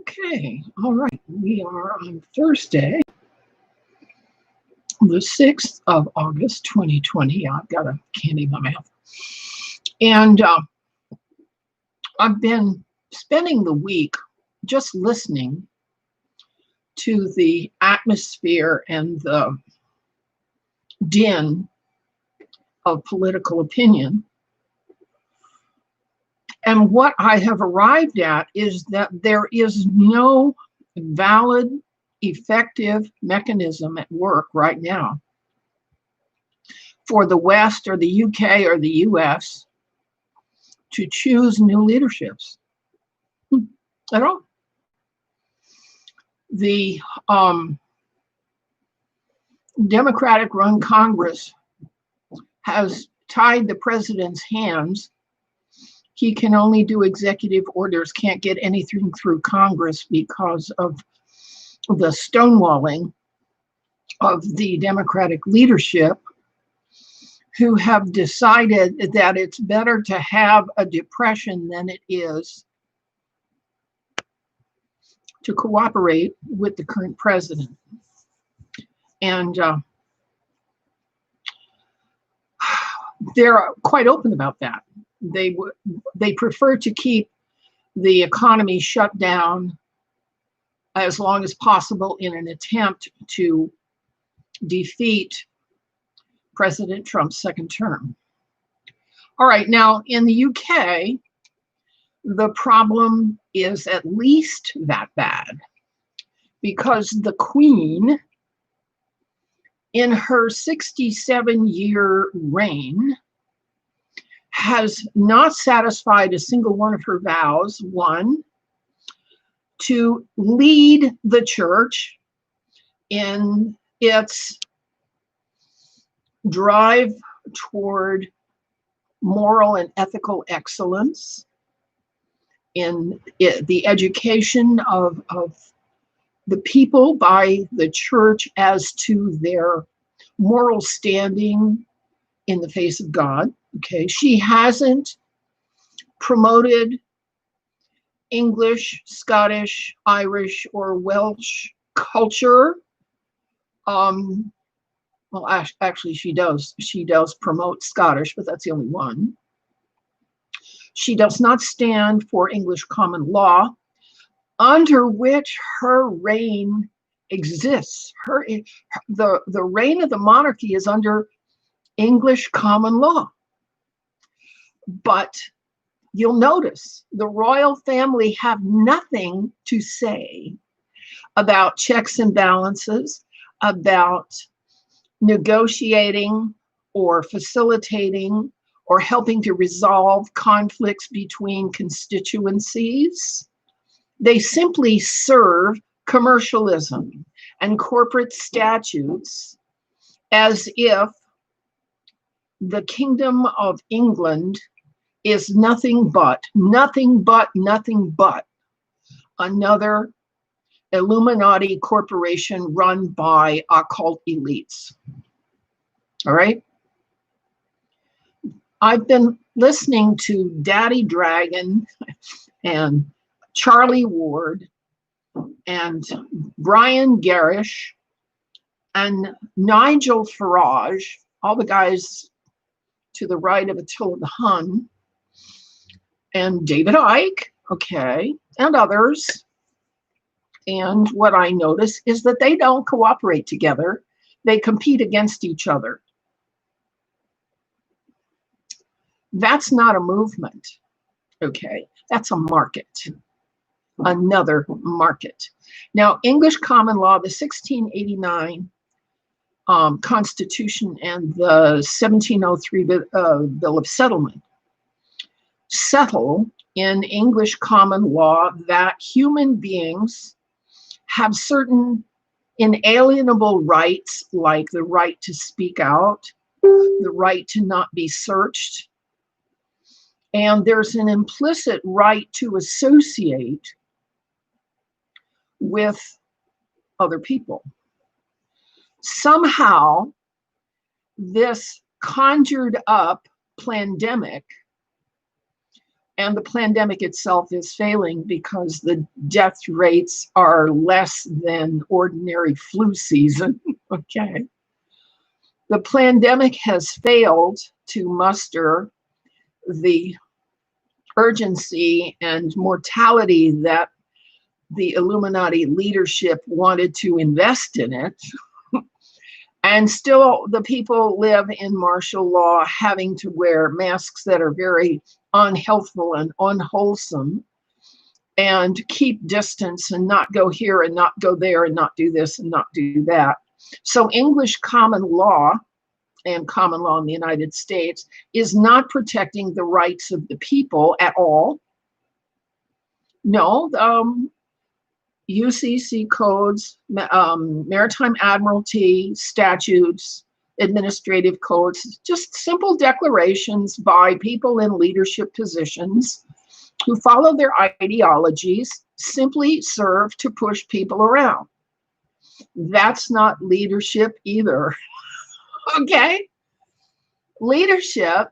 Okay, all right. We are on Thursday, the 6th of August, 2020. I've got a candy in my mouth. And I've been spending the week just listening to the atmosphere and the din of political opinion. And what I have arrived at is that there is no valid, effective mechanism at work right now for the West or the UK or the US to choose new leaderships at all. The Democratic-run Congress has tied the president's hands. He can only do executive orders, can't get anything through Congress because of the stonewalling of the Democratic leadership, who have decided that it's better to have a depression than it is to cooperate with the current president. And they're quite open about that. They prefer to keep the economy shut down as long as possible in an attempt to defeat President Trump's second term. All right, now in the UK, the problem is at least that bad because the Queen, in her 67-year reign, has not satisfied a single one of her vows. One, to lead the church in its drive toward moral and ethical excellence, in the education of the people by the church as to their moral standing in the face of God. Okay, she hasn't promoted English, Scottish, Irish, or Welsh culture. Well, actually, she does. She does promote Scottish, but that's the only one. She does not stand for English common law, under which her reign exists. The reign of the monarchy is under English common law. But you'll notice the royal family have nothing to say about checks and balances, about negotiating or facilitating or helping to resolve conflicts between constituencies. They simply serve commercialism and corporate statutes as if the Kingdom of England is nothing but another Illuminati corporation run by occult elites. All right? I've been listening to Daddy Dragon and Charlie Ward and Brian Garish and Nigel Farage, all the guys to the right of Attila the Hun, and David Icke, okay, and others. And what I notice is that they don't cooperate together. They compete against each other. That's not a movement, okay? That's a market, another market. Now, English common law, the 1689 Constitution and the 1703 Bill of Settlement settle in English common law that human beings have certain inalienable rights, like the right to speak out, the right to not be searched, and there's an implicit right to associate with other people. Somehow, this conjured up pandemic And the pandemic itself is failing because the death rates are less than ordinary flu season. Okay. The pandemic has failed to muster the urgency and mortality that the Illuminati leadership wanted to invest in it. And still the people live in martial law, having to wear masks that are very unhealthful and unwholesome, and keep distance and not go here and not go there and not do this and not do that. So English common law and common law in the United States is not protecting the rights of the people at all. No, UCC codes, Maritime Admiralty statutes, administrative codes, just simple declarations by people in leadership positions who follow their ideologies, simply serve to push people around. That's not leadership either. Okay? Leadership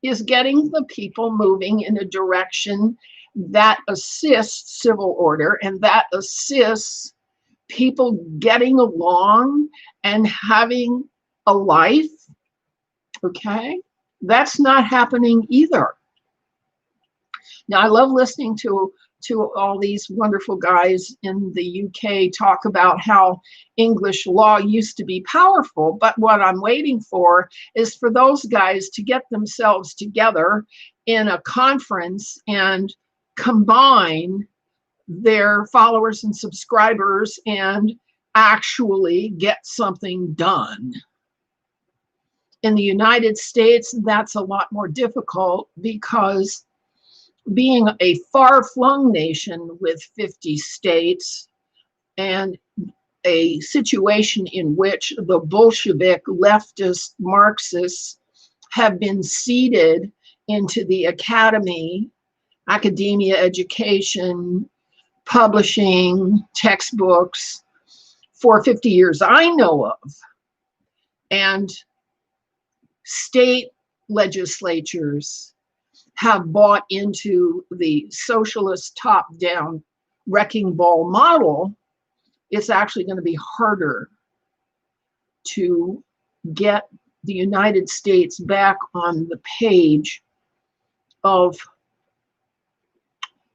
is getting the people moving in a direction that assists civil order and that assists people getting along and having a life. Okay? That's not happening either. Now, I love listening to all these wonderful guys in the UK talk about how English law used to be powerful, but what I'm waiting for is for those guys to get themselves together in a conference and combine their followers and subscribers and actually get something done. In the United States, that's a lot more difficult because being a far-flung nation with 50 states and a situation in which the Bolshevik leftist Marxists have been seeded into the academy, academia, education, publishing, textbooks for 50 years I know of, and state legislatures have bought into the socialist top-down wrecking ball model, it's actually going to be harder to get the United States back on the page of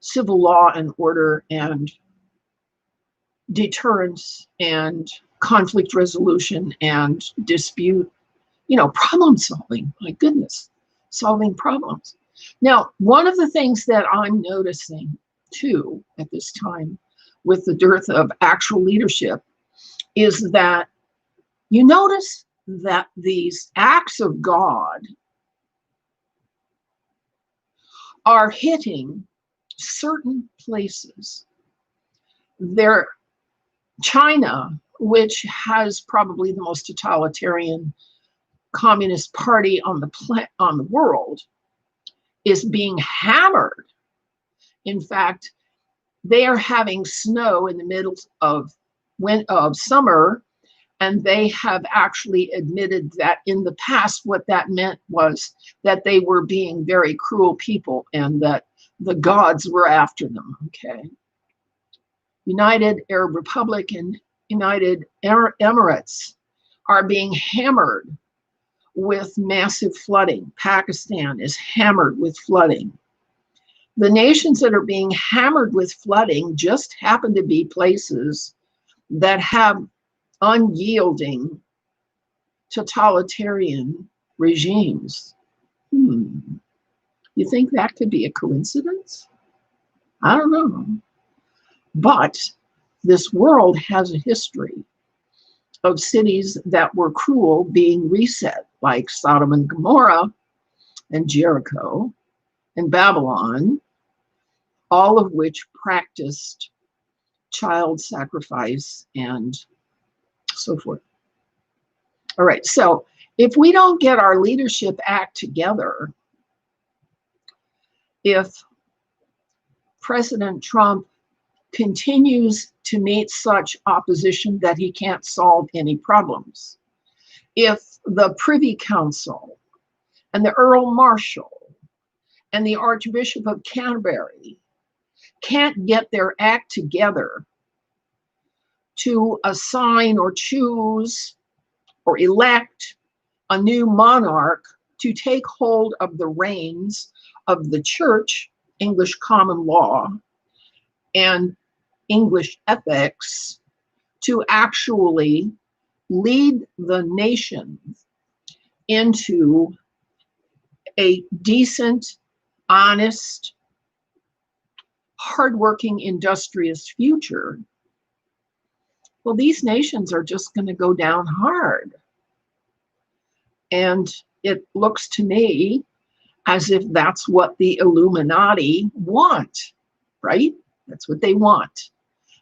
civil law and order and deterrence and conflict resolution and dispute, problem solving. My goodness, solving problems. Now, one of the things that I'm noticing too at this time with the dearth of actual leadership is that you notice that these acts of God are hitting certain places. China, which has probably the most totalitarian communist party on the world, is being hammered. In fact, they are having snow in the middle of summer, and they have actually admitted that in the past what that meant was that they were being very cruel people and that the gods were after them. Okay. United Arab Republic and United Emirates are being hammered with massive flooding. Pakistan is hammered with flooding. The nations that are being hammered with flooding just happen to be places that have unyielding totalitarian regimes. You think that could be a coincidence? I don't know. But this world has a history of cities that were cruel being reset, like Sodom and Gomorrah and Jericho and Babylon, all of which practiced child sacrifice and so forth. All right, so if we don't get our leadership act together, if President Trump continues to meet such opposition that he can't solve any problems, if the Privy Council and the Earl Marshal and the Archbishop of Canterbury can't get their act together to assign or choose or elect a new monarch to take hold of the reins of the church, English common law, and English ethics to actually lead the nation into a decent, honest, hardworking, industrious future, well, these nations are just going to go down hard. And it looks to me as if that's what the Illuminati want, right? That's what they want.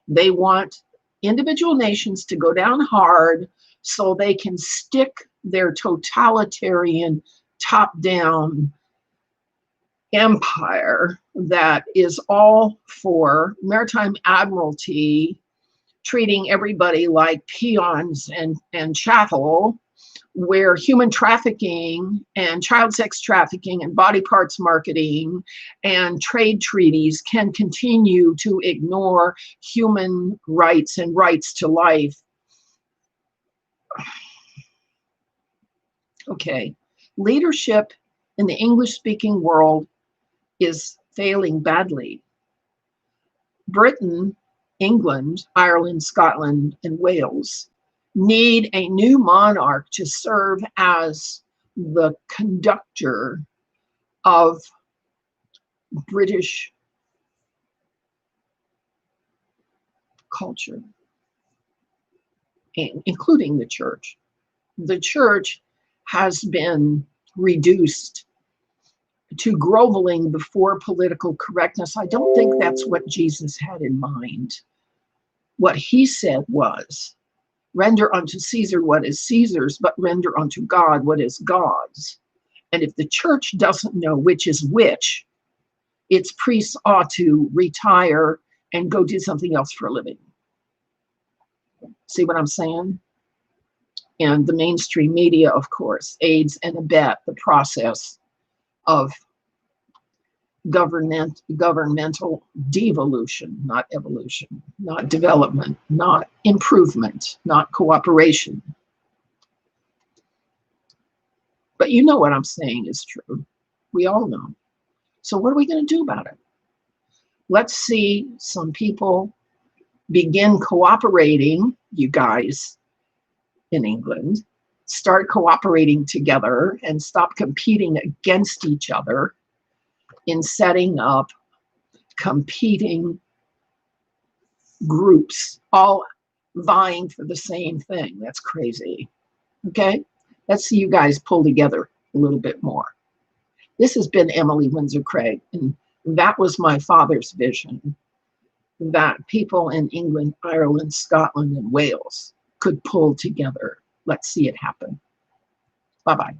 They want individual nations to go down hard so they can stick their totalitarian, top-down empire that is all for maritime admiralty, treating everybody like peons and chattel, where human trafficking and child sex trafficking and body parts marketing and trade treaties can continue to ignore human rights and rights to life. Okay, leadership in the English-speaking world is failing badly. Britain, England, Ireland, Scotland, and Wales need a new monarch to serve as the conductor of British culture, including the church. The church has been reduced to groveling before political correctness. I don't think that's what Jesus had in mind. What he said was, render unto Caesar what is Caesar's, but render unto God what is God's. And if the church doesn't know which is which, its priests ought to retire and go do something else for a living. See what I'm saying? And the mainstream media, of course, aids and abet the process of governmental devolution, not evolution, not development, not improvement, not cooperation. But you know what I'm saying is true. We all know. So what are we going to do about it? Let's see some people begin cooperating, you guys in England, start cooperating together and stop competing against each other in setting up competing groups, all vying for the same thing. That's crazy. Okay? Let's see you guys pull together a little bit more. This has been Emily Windsor Craig, and that was my father's vision, that people in England, Ireland, Scotland, and Wales could pull together. Let's see it happen. Bye-bye.